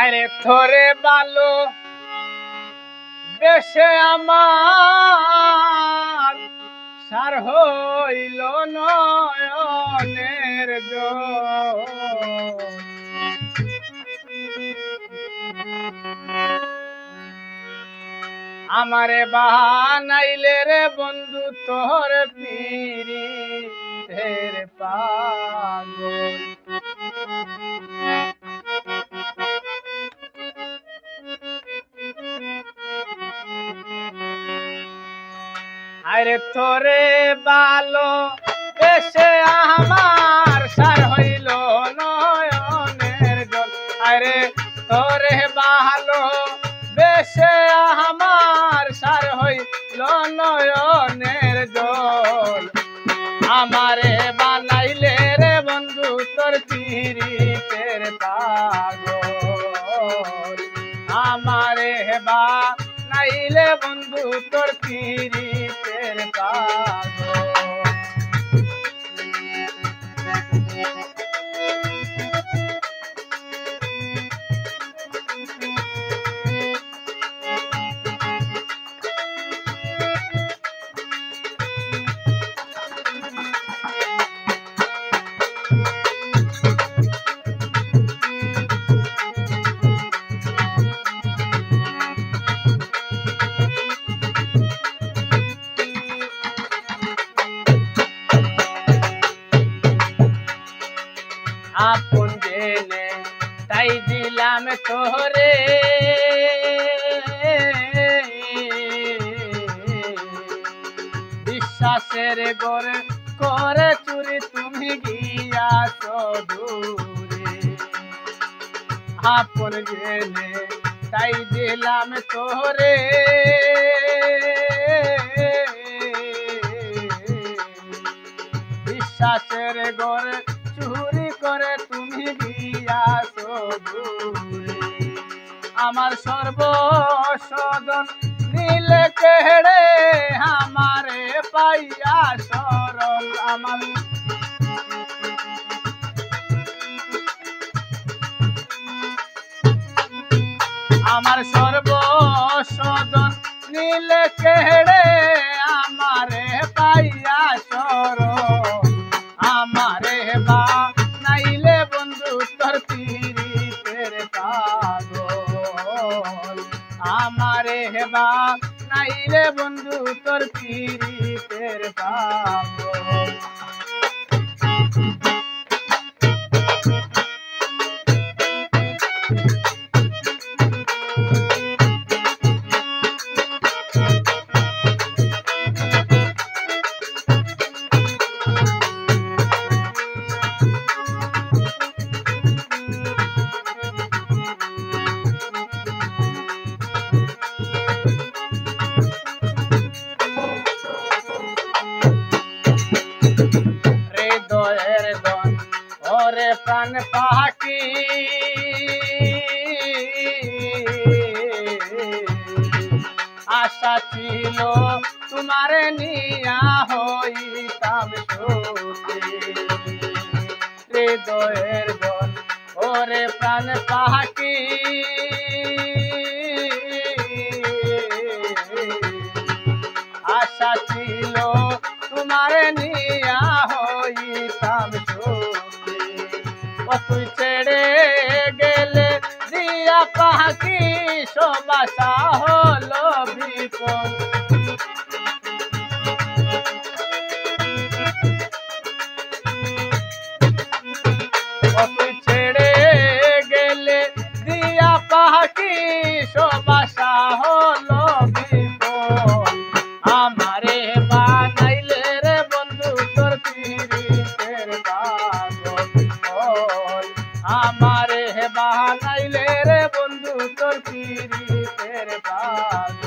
আরে তোরে ভালো বেশে আমার সার হইল নয়নের জল। আমারে বানাইলে রে বন্ধু তোর পীরিতের পাগল। আরে তোরে ভালো বেশে আমার সার হইল নয়নের জল। আরে তোরে ভালো বেশে আমার সার হইল নয়নের জল। আমারে বানাইলে রে বন্ধু তোর পীরিতের পাগল। আমারে বানাইলে বন্ধু তোর পীরিতের পাগল। আপন জেনে তাই দিলাম তোরে, বিশ্বাসের গড়ে করে চুরি তুমি গিয়াছ দূরে। আপন জেনে তাই দিলাম তোরে, বিশ্বাসের গড়ে চুরি করে তুমি গিয়াছ দূরে। আমার সর্বসদন নীলে কেড়ে আমারে পাইয়া শরণ। আমার সর্বসদন নীলে কেড়ে আমারে পাইয়া শরণ। আমারে বানাইলে বন্ধু তোর পীরিতের পাগল। আমারে বানাইলে বন্ধু তোর পীরিতের পাগল। হৃদয়ের দন ওরে প্রাণ পাখি, আশা ছিল তোমারে নিয়া হইতাম সুখী। হৃদয়ের দন ওরে প্রাণ পাখি, আশা ছিল তোমারে নিয়া হইতাম সুখী। ও তুই ছেড়ে গেলে দিয়া পাখি সবাসা হলো বিপদ। ও তুই ছেড়ে গেলে দিয়া পাখি সবাসা হলো বিপদ। আমারে বানাইলে রে বন্ধু তোর পীরিতের পাগল। আমারে বানাইলে রে বন্ধু তোর পীরিতের পাগল।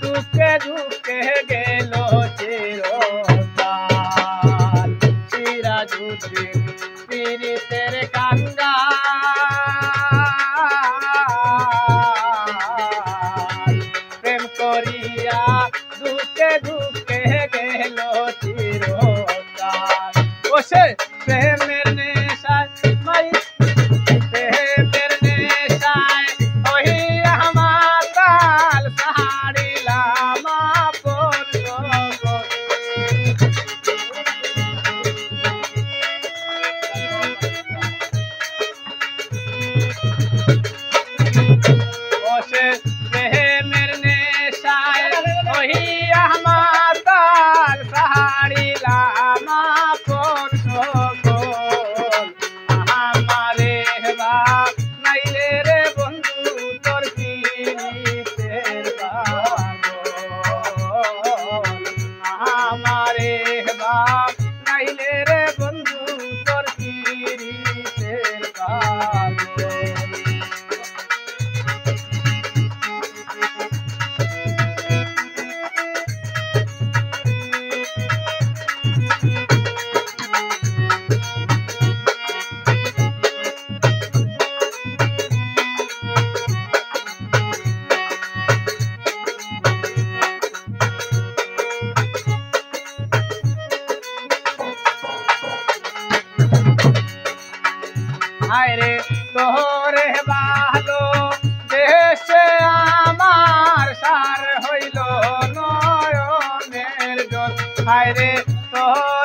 দুঃখে দুঃখে গেল চিরকাল সিরাজুদ্দিন পীড়িতের কাঙ্গাল প্রেম করিয়া দুঃখে দুঃখে গেল চিরকাল ও সে প্রেমের নেশায় মাই প্রেমের নেশায় ওহিয়া মাতাল সাহারিলাম আপন জগৎ ও সে প্রেমের নেশায় ওহিয়া মাতাল সাহারিলাম আপন জগৎ আমারে বাপ নাইলে রে বন্ধু তোর পীড়িতের পাগল আমারে বাপ নাইলে রে বন্ধু তোর পীড়িতের পাগল আরে তোরে ভালো দেশে আমার সার হইল নয়নের জল আরে তোর